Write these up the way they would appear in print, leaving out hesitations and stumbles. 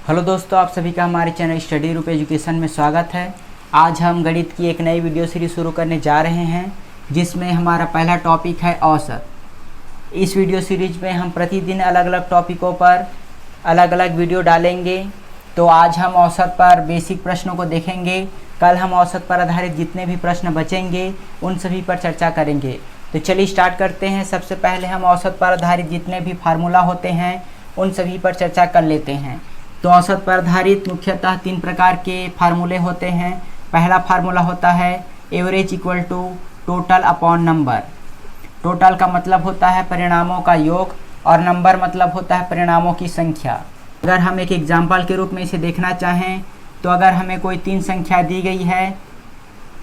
Hello दोस्तों, आप सभी का हमारे चैनल स्टडी रूप एजुकेशन में स्वागत है। आज हम गणित की एक नई वीडियो सीरीज शुरू करने जा रहे हैं, जिसमें हमारा पहला टॉपिक है औसत। इस वीडियो सीरीज में हम प्रतिदिन अलग अलग टॉपिकों पर अलग अलग वीडियो डालेंगे। तो आज हम औसत पर बेसिक प्रश्नों को देखेंगे। कल हम औसत पर आधारित जितने भी प्रश्न बचेंगे उन सभी पर चर्चा करेंगे। तो चलिए स्टार्ट करते हैं। सबसे पहले हम औसत पर आधारित जितने भी फार्मूला होते हैं उन सभी पर चर्चा कर लेते हैं। तो औसत पर आधारित मुख्यतः 3 प्रकार के फार्मूले होते हैं। पहला फार्मूला होता है average equal to total upon number. Total का मतलब होता है परिणामों का योग और नंबर मतलब होता है परिणामों की संख्या। अगर हम एक एग्जाम्पल के रूप में इसे देखना चाहें तो अगर हमें कोई 3 संख्या दी गई है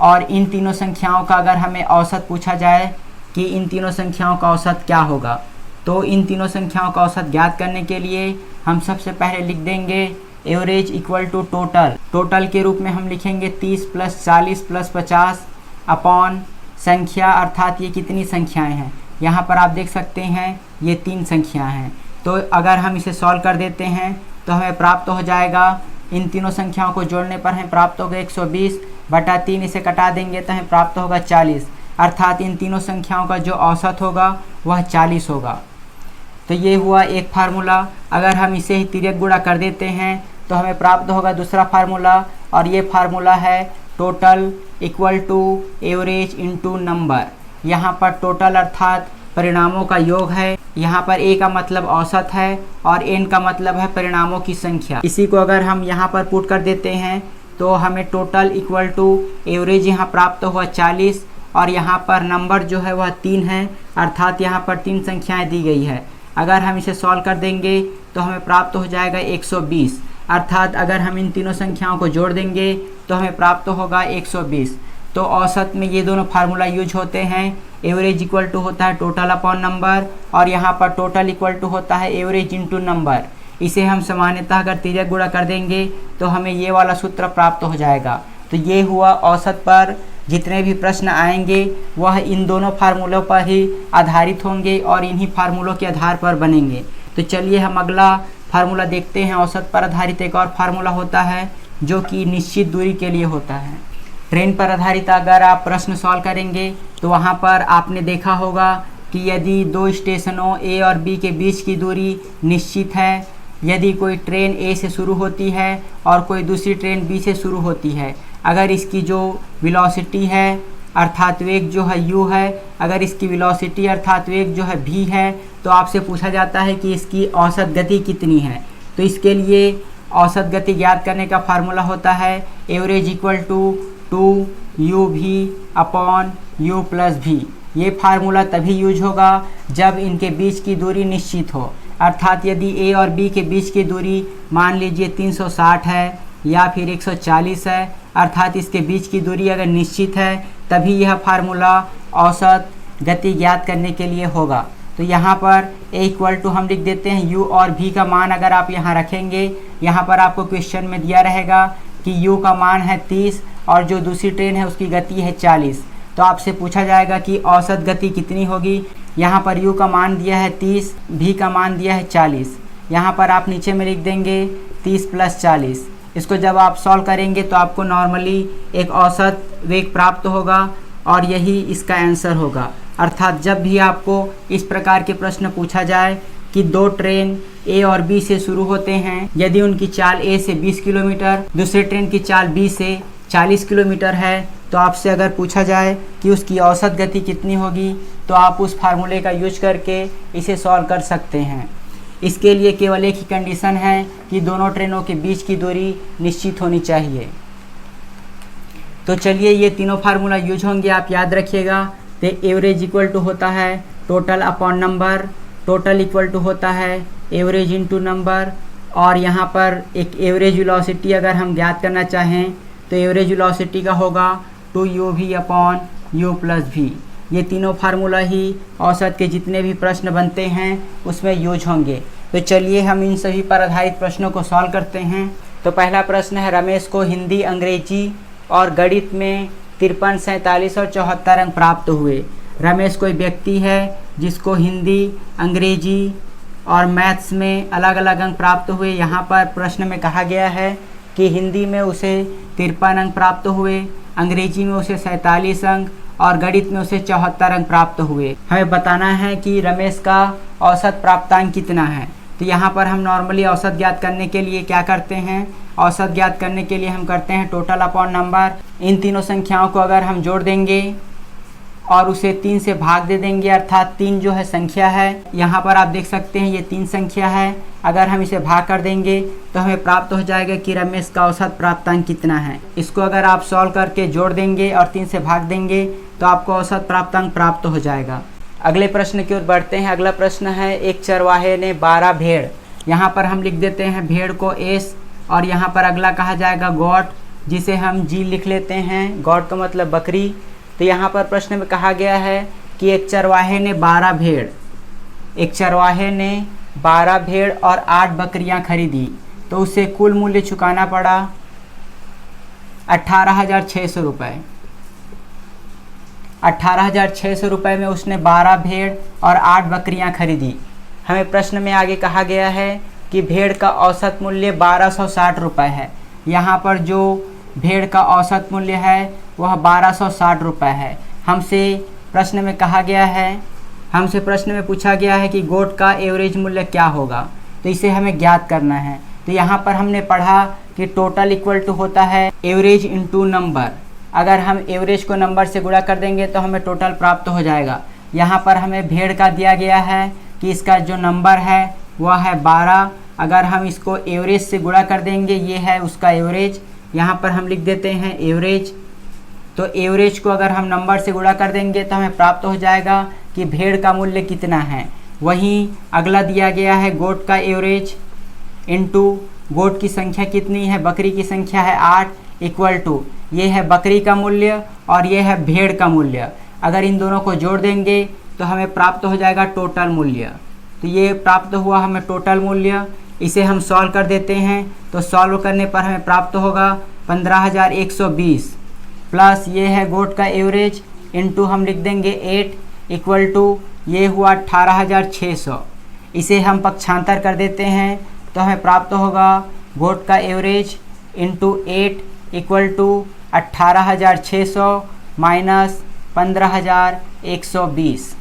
और इन तीनों संख्याओं का अगर हमें औसत पूछा जाए कि इन तीनों संख्याओं का औसत क्या होगा, तो इन तीनों संख्याओं का औसत ज्ञात करने के लिए हम सबसे पहले लिख देंगे average equal to total. Total के रूप में हम लिखेंगे 30 + 40 + 50 अपॉन संख्या, अर्थात ये कितनी संख्याएं हैं। यहाँ पर आप देख सकते हैं ये 3 संख्याएं हैं। तो अगर हम इसे सॉल्व कर देते हैं तो हमें प्राप्त हो जाएगा, इन तीनों संख्याओं को जोड़ने पर हमें प्राप्त होगा 120/3। इसे कटा देंगे तो हमें प्राप्त होगा 40, अर्थात इन तीनों संख्याओं का जो औसत होगा वह 40 होगा। तो ये हुआ एक फार्मूला। अगर हम इसे ही तिर्यक गुणा कर देते हैं तो हमें प्राप्त होगा दूसरा फार्मूला, और ये फार्मूला है total equal to average into number. यहाँ पर टोटल अर्थात परिणामों का योग है, यहाँ पर ए का मतलब औसत है और एन का मतलब है परिणामों की संख्या। इसी को अगर हम यहाँ पर पुट कर देते हैं तो हमें टोटल इक्वल टू एवरेज यहाँ प्राप्त हुआ 40 और यहाँ पर नंबर जो है वह 3 है, अर्थात यहाँ पर 3 संख्याएँ दी गई है। अगर हम इसे सॉल्व कर देंगे तो हमें प्राप्त हो जाएगा 120, अर्थात अगर हम इन तीनों संख्याओं को जोड़ देंगे तो हमें प्राप्त होगा 120। तो औसत में ये दोनों फार्मूला यूज होते हैं। एवरेज इक्वल टू होता है टोटल अपॉन नंबर और यहाँ पर टोटल इक्वल टू होता है एवरेज इनटू नंबर। इसे हम सामान्यतः अगर तिर्यक गुणा कर देंगे तो हमें ये वाला सूत्र प्राप्त हो जाएगा। तो ये हुआ औसत पर जितने भी प्रश्न आएंगे वह इन दोनों फार्मूलों पर ही आधारित होंगे और इन्हीं फार्मूलों के आधार पर बनेंगे। तो चलिए हम अगला फार्मूला देखते हैं। औसत पर आधारित एक और फार्मूला होता है जो कि निश्चित दूरी के लिए होता है। ट्रेन पर आधारित अगर आप प्रश्न सॉल्व करेंगे तो वहाँ पर आपने देखा होगा कि यदि 2 स्टेशनों ए और बी के बीच की दूरी निश्चित है, यदि कोई ट्रेन ए से शुरू होती है और कोई दूसरी ट्रेन बी से शुरू होती है, अगर इसकी जो वेलोसिटी है अर्थात वेग जो है u है, अगर इसकी वेलोसिटी अर्थात वेग जो है v है, तो आपसे पूछा जाता है कि इसकी औसत गति कितनी है। तो इसके लिए औसत गति ज्ञात करने का फार्मूला होता है average equal to 2uv/u + v। ये फार्मूला तभी यूज होगा जब इनके बीच की दूरी निश्चित हो, अर्थात यदि ए और बी के बीच की दूरी मान लीजिए 360 है या फिर 140 है, अर्थात इसके बीच की दूरी अगर निश्चित है तभी यह फार्मूला औसत गति ज्ञात करने के लिए होगा। तो यहाँ पर ए इक्वल टू हम लिख देते हैं u और v का मान अगर आप यहाँ रखेंगे, यहाँ पर आपको क्वेश्चन में दिया रहेगा कि u का मान है 30 और जो दूसरी ट्रेन है उसकी गति है 40। तो आपसे पूछा जाएगा कि औसत गति कितनी होगी। यहाँ पर u का मान दिया है 30, v का मान दिया है 40। यहाँ पर आप नीचे में लिख देंगे 30 + 40। इसको जब आप सॉल्व करेंगे तो आपको नॉर्मली एक औसत वेग प्राप्त होगा और यही इसका आंसर होगा। अर्थात जब भी आपको इस प्रकार के प्रश्न पूछा जाए कि 2 ट्रेन ए और बी से शुरू होते हैं, यदि उनकी चाल ए से 20 किलोमीटर, दूसरे ट्रेन की चाल बी से 40 किलोमीटर है, तो आपसे अगर पूछा जाए कि उसकी औसत गति कितनी होगी तो आप उस फार्मूले का यूज करके इसे सॉल्व कर सकते हैं। इसके लिए केवल एक ही कंडीशन है कि दोनों ट्रेनों के बीच की दूरी निश्चित होनी चाहिए। तो चलिए ये तीनों फार्मूला यूज होंगे, आप याद रखिएगा। तो एवरेज इक्वल टू होता है total upon number, total equal to होता है एवरेज इनटू नंबर, और यहाँ पर एक एवरेज वेलोसिटी अगर हम ज्ञात करना चाहें तो एवरेज वेलोसिटी का होगा 2uv/u + v। ये तीनों फार्मूला ही औसत के जितने भी प्रश्न बनते हैं उसमें यूज होंगे। तो चलिए हम इन सभी पर आधारित प्रश्नों को सॉल्व करते हैं। तो पहला प्रश्न है, रमेश को हिंदी, अंग्रेजी और गणित में 53, 47 और 74 अंक प्राप्त हुए। रमेश कोई व्यक्ति है जिसको हिंदी, अंग्रेजी और मैथ्स में अलग अलग अंक प्राप्त हुए। यहाँ पर प्रश्न में कहा गया है कि हिंदी में उसे 53 अंक प्राप्त हुए, अंग्रेजी में उसे 47 अंक और गणित में उसे 74 अंक प्राप्त हुए। हमें बताना है कि रमेश का औसत प्राप्तांक कितना है। तो यहाँ पर हम नॉर्मली औसत ज्ञात करने के लिए क्या करते हैं, औसत ज्ञात करने के लिए हम करते हैं टोटल अपॉन नंबर। इन तीनों संख्याओं को अगर हम जोड़ देंगे और उसे 3 से भाग दे देंगे, अर्थात 3 जो है संख्या है, यहाँ पर आप देख सकते हैं ये 3 संख्या है। अगर हम इसे भाग कर देंगे तो हमें प्राप्त हो जाएगा कि रमेश का औसत प्राप्तांक कितना है। इसको अगर आप सॉल्व करके जोड़ देंगे और 3 से भाग देंगे तो आपको औसत प्राप्तांक प्राप्त हो जाएगा। अगले प्रश्न की ओर बढ़ते हैं। अगला प्रश्न है, एक चरवाहे ने 12 भेड़, यहाँ पर हम लिख देते हैं भेड़ को एस और यहाँ पर अगला कहा जाएगा गॉट, जिसे हम जी लिख लेते हैं। गॉट का मतलब बकरी। तो यहाँ पर प्रश्न में कहा गया है कि एक चरवाहे ने 12 भेड़, एक चरवाहे ने 12 भेड़ और 8 बकरियाँ खरीदी, तो उसे कुल मूल्य चुकाना पड़ा 18,600 रुपये। 18,600 रुपये में उसने 12 भेड़ और 8 बकरियां खरीदी। हमें प्रश्न में आगे कहा गया है कि भेड़ का औसत मूल्य 1260 रुपये है। यहाँ पर जो भेड़ का औसत मूल्य है वह 1260 रुपये है। हमसे प्रश्न में कहा गया है, हमसे प्रश्न में पूछा गया है कि गोट का एवरेज मूल्य क्या होगा, तो इसे हमें ज्ञात करना है। तो यहाँ पर हमने पढ़ा कि टोटल इक्वल टू होता है एवरेज इनटू नंबर। अगर हम एवरेज को नंबर से गुणा कर देंगे तो हमें टोटल प्राप्त हो जाएगा। यहाँ पर हमें भेड़ का दिया गया है कि इसका जो नंबर है वह है 12। अगर हम इसको एवरेज से गुणा कर देंगे, ये है उसका एवरेज, यहाँ पर हम लिख देते हैं एवरेज। तो एवरेज को अगर हम नंबर से गुणा कर देंगे तो हमें प्राप्त हो जाएगा कि भेड़ का मूल्य कितना है। वहीं अगला दिया गया है गोट का एवरेज इनटू गोट की संख्या कितनी है, बकरी की संख्या है 8, इक्वल टू ये है बकरी का मूल्य और ये है भेड़ का मूल्य। अगर इन दोनों को जोड़ देंगे तो हमें प्राप्त हो जाएगा टोटल मूल्य। तो ये प्राप्त हुआ हमें टोटल मूल्य। इसे हम सॉल्व कर देते हैं, तो सॉल्व करने पर हमें प्राप्त होगा 15,120 प्लस ये है गोट का एवरेज इनटू हम लिख देंगे 8 इक्वल टू ये हुआ 18,600। इसे हम पक्षांतर कर देते हैं तो हमें प्राप्त होगा गोट का average into 8 equal to 18,600 minus 15,120।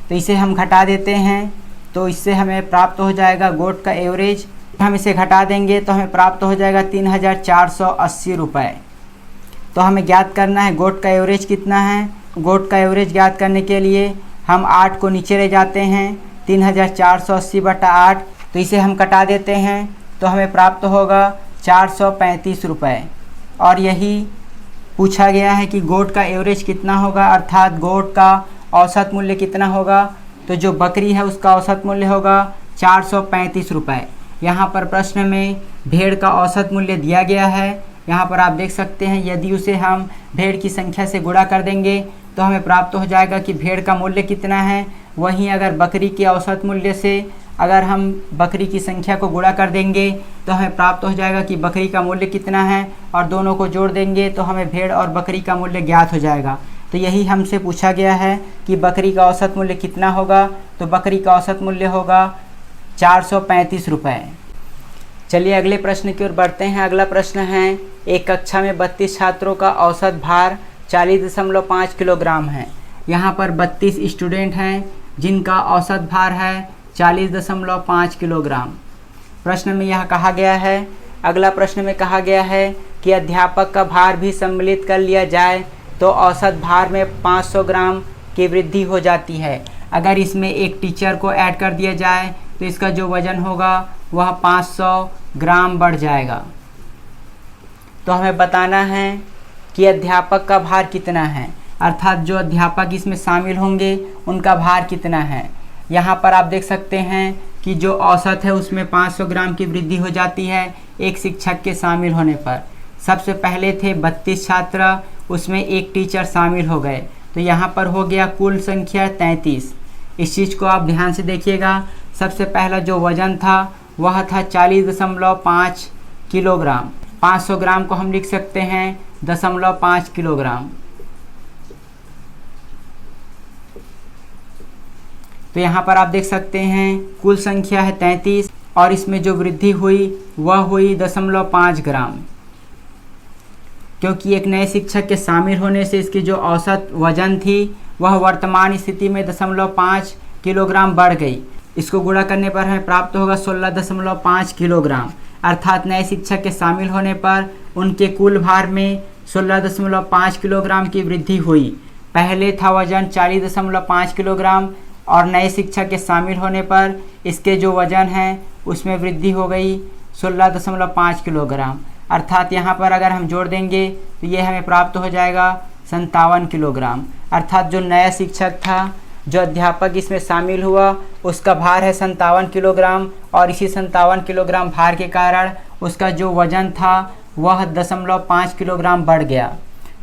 तो इसे हम घटा देते हैं तो इससे हमें प्राप्त हो जाएगा गोट का एवरेज। हम इसे घटा देंगे तो हमें प्राप्त हो जाएगा 3,480 रुपये। तो हमें ज्ञात करना है गोट का एवरेज कितना है। गोट का एवरेज ज्ञात करने के लिए हम 8 को नीचे ले जाते हैं, 3,480/8, तो इसे हम कटा देते हैं तो हमें प्राप्त होगा 435 रुपये। और यही पूछा गया है कि गोट का एवरेज कितना होगा, अर्थात गोट का औसत मूल्य कितना होगा। तो जो बकरी है उसका औसत मूल्य होगा 435 रुपये। यहाँ पर प्रश्न में भेड़ का औसत मूल्य दिया गया है। यहाँ पर आप देख सकते हैं, यदि उसे हम भेड़ की संख्या से गुणा कर देंगे तो हमें प्राप्त हो जाएगा कि भेड़ का मूल्य कितना है। वहीं अगर बकरी के औसत मूल्य से अगर हम बकरी की संख्या को गुणा कर देंगे तो हमें प्राप्त हो जाएगा कि बकरी का मूल्य कितना है, और दोनों को जोड़ देंगे तो हमें भेड़ और बकरी का मूल्य ज्ञात हो जाएगा। तो यही हमसे पूछा गया है कि बकरी का औसत मूल्य कितना होगा। तो बकरी का औसत मूल्य होगा 435 रुपये। चलिए अगले प्रश्न की ओर बढ़ते हैं। अगला प्रश्न है, एक कक्षा में 32 छात्रों का औसत भार 40.5 किलोग्राम है। यहाँ पर 32 स्टूडेंट हैं जिनका औसत भार है 40.5 किलोग्राम। प्रश्न में यह कहा गया है। अगला प्रश्न में कहा गया है कि अध्यापक का भार भी सम्मिलित कर लिया जाए तो औसत भार में 500 ग्राम की वृद्धि हो जाती है। अगर इसमें एक टीचर को ऐड कर दिया जाए तो इसका जो वज़न होगा वह 500 ग्राम बढ़ जाएगा। तो हमें बताना है कि अध्यापक का भार कितना है, अर्थात जो अध्यापक इसमें शामिल होंगे उनका भार कितना है। यहाँ पर आप देख सकते हैं कि जो औसत है उसमें 500 ग्राम की वृद्धि हो जाती है एक शिक्षक के शामिल होने पर। सबसे पहले थे 32 छात्र, उसमें एक टीचर शामिल हो गए, तो यहाँ पर हो गया कुल संख्या 33। इस चीज़ को आप ध्यान से देखिएगा। सबसे पहला जो वज़न था वह था 40.5 किलोग्राम। 500 ग्राम को हम लिख सकते हैं 0.5 किलोग्राम। तो यहाँ पर आप देख सकते हैं कुल संख्या है 33 और इसमें जो वृद्धि हुई वह हुई 0.5 ग्राम, क्योंकि एक नए शिक्षक के शामिल होने से इसकी जो औसत वजन थी वह वर्तमान स्थिति में 0.5 किलोग्राम बढ़ गई। इसको गुणा करने पर हमें प्राप्त होगा 16.5 किलोग्राम, अर्थात नए शिक्षक के शामिल होने पर उनके कुल भार में 16.5 किलोग्राम की वृद्धि हुई। पहले था वजन 40.5 किलोग्राम और नए शिक्षक के शामिल होने पर इसके जो वजन है उसमें वृद्धि हो गई 16.5 किलोग्राम, अर्थात यहाँ पर अगर हम जोड़ देंगे तो ये हमें प्राप्त हो जाएगा 57 किलोग्राम। अर्थात जो नया शिक्षक था, जो अध्यापक इसमें शामिल हुआ, उसका भार है 57 किलोग्राम और इसी 57 किलोग्राम भार के कारण उसका जो वजन था वह 0.5 किलोग्राम बढ़ गया।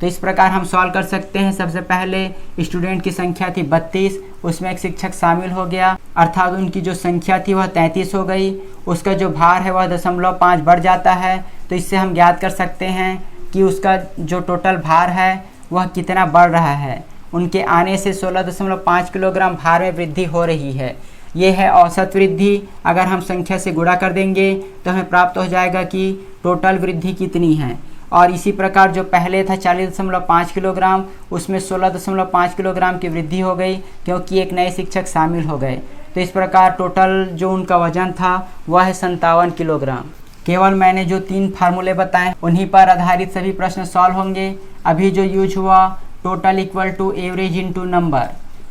तो इस प्रकार हम सॉल्व कर सकते हैं। सबसे पहले स्टूडेंट की संख्या थी 32, उसमें एक शिक्षक शामिल हो गया, अर्थात उनकी जो संख्या थी वह 33 हो गई, उसका जो भार है वह 0.5 बढ़ जाता है। तो इससे हम ज्ञात कर सकते हैं कि उसका जो टोटल भार है वह कितना बढ़ रहा है। उनके आने से 16.5 किलोग्राम भार में वृद्धि हो रही है। ये है औसत वृद्धि। अगर हम संख्या से गुणा कर देंगे तो हमें प्राप्त हो जाएगा कि टोटल वृद्धि कितनी है। और इसी प्रकार जो पहले था 40.5 किलोग्राम, उसमें 16.5 किलोग्राम की वृद्धि हो गई क्योंकि एक नए शिक्षक शामिल हो गए। तो इस प्रकार टोटल जो उनका वजन था वह है 57 किलोग्राम। केवल मैंने जो 3 फार्मूले बताए उन्हीं पर आधारित सभी प्रश्न सॉल्व होंगे। अभी जो यूज हुआ total equal to average into number,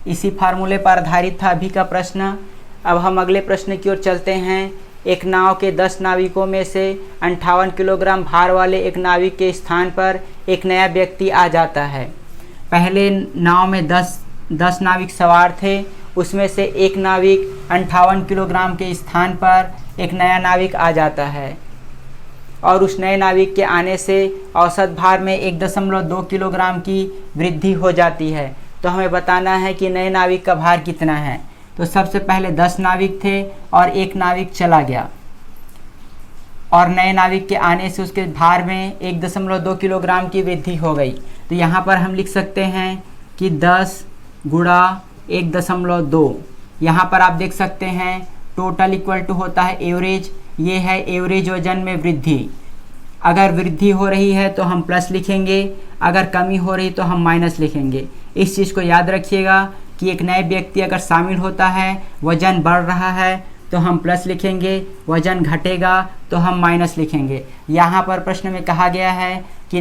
इसी फार्मूले पर आधारित था अभी का प्रश्न। अब हम अगले प्रश्न की ओर चलते हैं। एक नाव के 10 नाविकों में से 58 किलोग्राम भार वाले एक नाविक के स्थान पर एक नया व्यक्ति आ जाता है। पहले नाव में 10 नाविक सवार थे, उसमें से एक नाविक 58 किलोग्राम के स्थान पर एक नया नाविक आ जाता है और उस नए नाविक के आने से औसत भार में 1.2 किलोग्राम की वृद्धि हो जाती है। तो हमें बताना है कि नए नाविक का भार कितना है। तो सबसे पहले 10 नाविक थे और एक नाविक चला गया और नए नाविक के आने से उसके भार में 1.2 किलोग्राम की वृद्धि हो गई। तो यहाँ पर हम लिख सकते हैं कि 10 गुणा 1.2। यहाँ पर आप देख सकते हैं टोटल इक्वल टू होता है एवरेज। ये है एवरेज वजन में वृद्धि। अगर वृद्धि हो रही है तो हम प्लस लिखेंगे, अगर कमी हो रही तो हम माइनस लिखेंगे। इस चीज़ को याद रखिएगा कि एक नए व्यक्ति अगर शामिल होता है, वजन बढ़ रहा है तो हम प्लस लिखेंगे, वजन घटेगा तो हम माइनस लिखेंगे। यहाँ पर प्रश्न में कहा गया है कि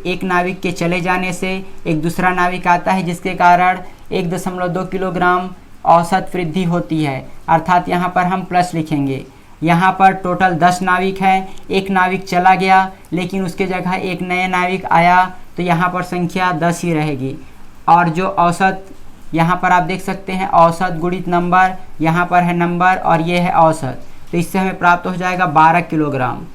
एक नाविक के चले जाने से एक दूसरा नाविक आता है जिसके कारण 1.2 किलोग्राम औसत वृद्धि होती है, अर्थात यहाँ पर हम प्लस लिखेंगे। यहाँ पर टोटल 10 नाविक हैं, एक नाविक चला गया लेकिन उसके जगह एक नया नाविक आया, तो यहाँ पर संख्या 10 ही रहेगी। और जो औसत यहाँ पर आप देख सकते हैं औसत गुणित नंबर, यहाँ पर है नंबर और ये है औसत, तो इससे हमें प्राप्त हो जाएगा 12 किलोग्राम।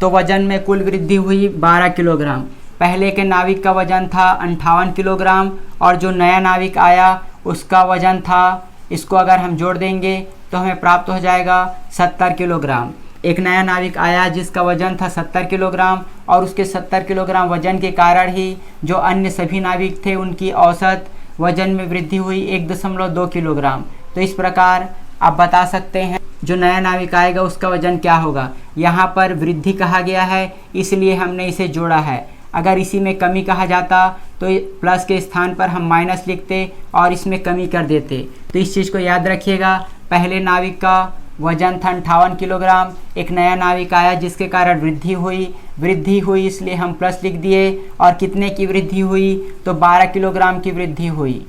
तो वजन में कुल वृद्धि हुई 12 किलोग्राम। पहले के नाविक का वजन था 58 किलोग्राम और जो नया नाविक आया उसका वजन था, इसको अगर हम जोड़ देंगे तो हमें प्राप्त हो जाएगा 70 किलोग्राम। एक नया नाविक आया जिसका वजन था 70 किलोग्राम और उसके 70 किलोग्राम वजन के कारण ही जो अन्य सभी नाविक थे उनकी औसत वजन में वृद्धि हुई 1.2 किलोग्राम। तो इस प्रकार आप बता सकते हैं जो नया नाविक आएगा उसका वजन क्या होगा। यहाँ पर वृद्धि कहा गया है इसलिए हमने इसे जोड़ा है। अगर इसी में कमी कहा जाता तो प्लस के स्थान पर हम माइनस लिखते और इसमें कमी कर देते। तो इस चीज़ को याद रखिएगा। पहले नाविक का वजन था 58 किलोग्राम, एक नया नाविक आया जिसके कारण वृद्धि हुई इसलिए हम प्लस लिख दिए। और कितने की वृद्धि हुई, तो 12 किलोग्राम की वृद्धि हुई।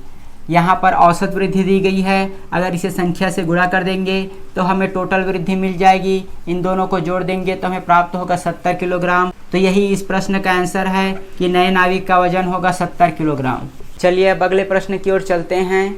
यहाँ पर औसत वृद्धि दी गई है, अगर इसे संख्या से गुणा कर देंगे तो हमें टोटल वृद्धि मिल जाएगी। इन दोनों को जोड़ देंगे तो हमें प्राप्त होगा 70 किलोग्राम। तो यही इस प्रश्न का आंसर है कि नए नाविक का वजन होगा 70 किलोग्राम। चलिए अब अगले प्रश्न की ओर चलते हैं।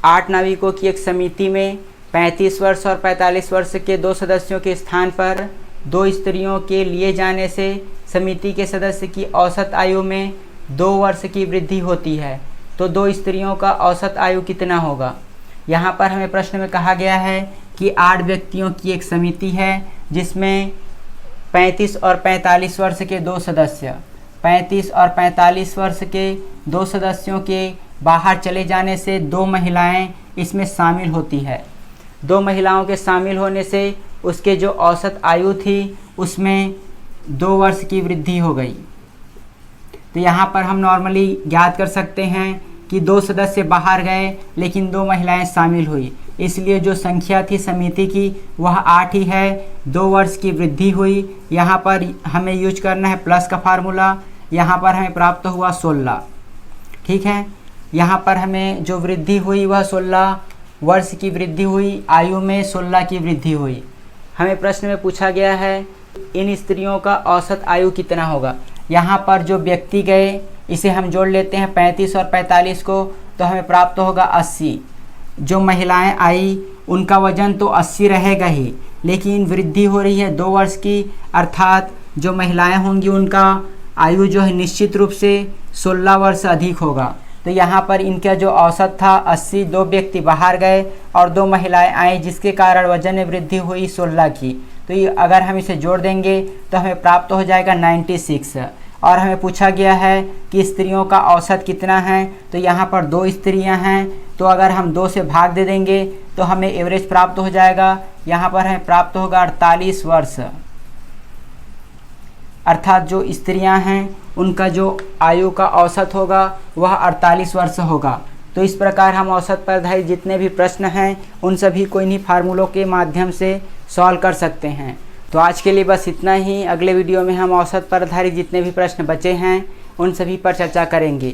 8 नाविकों की एक समिति में 35 वर्ष और 45 वर्ष के 2 सदस्यों के स्थान पर 2 स्त्रियों के लिए जाने से समिति के सदस्य की औसत आयु में 2 वर्ष की वृद्धि होती है। तो 2 स्त्रियों का औसत आयु कितना होगा। यहाँ पर हमें प्रश्न में कहा गया है कि 8 व्यक्तियों की एक समिति है जिसमें 35 और 45 वर्ष के 2 सदस्य। 35 और 45 वर्ष के 2 सदस्यों के बाहर चले जाने से 2 महिलाएं इसमें शामिल होती है। 2 महिलाओं के शामिल होने से उसके जो औसत आयु थी उसमें 2 वर्ष की वृद्धि हो गई। तो यहाँ पर हम नॉर्मली ज्ञात कर सकते हैं कि 2 सदस्य बाहर गए लेकिन 2 महिलाएं शामिल हुई, इसलिए जो संख्या थी समिति की वह 8 ही है। 2 वर्ष की वृद्धि हुई। यहाँ पर हमें यूज करना है प्लस का फार्मूला। यहाँ पर हमें प्राप्त हुआ 16। ठीक है, यहाँ पर हमें जो वृद्धि हुई वह 16 वर्ष की वृद्धि हुई, आयु में 16 की वृद्धि हुई। हमें प्रश्न में पूछा गया है इन स्त्रियों का औसत आयु कितना होगा। यहाँ पर जो व्यक्ति गए इसे हम जोड़ लेते हैं 35 और 45 को, तो हमें प्राप्त होगा 80। जो महिलाएं आई उनका वजन तो 80 रहेगा ही, लेकिन वृद्धि हो रही है 2 वर्ष की, अर्थात जो महिलाएं होंगी उनका आयु जो है निश्चित रूप से 16 वर्ष अधिक होगा। तो यहाँ पर इनका जो औसत था 80, 2 व्यक्ति बाहर गए और 2 महिलाएं आई जिसके कारण वजन में वृद्धि हुई 16 की। तो ये अगर हम इसे जोड़ देंगे तो हमें प्राप्त हो जाएगा 96। और हमें पूछा गया है कि स्त्रियों का औसत कितना है, तो यहाँ पर 2 स्त्रियाँ हैं, तो अगर हम 2 से भाग दे देंगे तो हमें एवरेज प्राप्त हो जाएगा। यहाँ पर हमें प्राप्त होगा 48 वर्ष, अर्थात जो स्त्रियां हैं उनका जो आयु का औसत होगा वह 48 वर्ष होगा। तो इस प्रकार हम औसत पर आधारित जितने भी प्रश्न हैं उन सभी को इन्हीं फार्मूलों के माध्यम से सॉल्व कर सकते हैं। तो आज के लिए बस इतना ही। अगले वीडियो में हम औसत पर आधारित जितने भी प्रश्न बचे हैं उन सभी पर चर्चा करेंगे।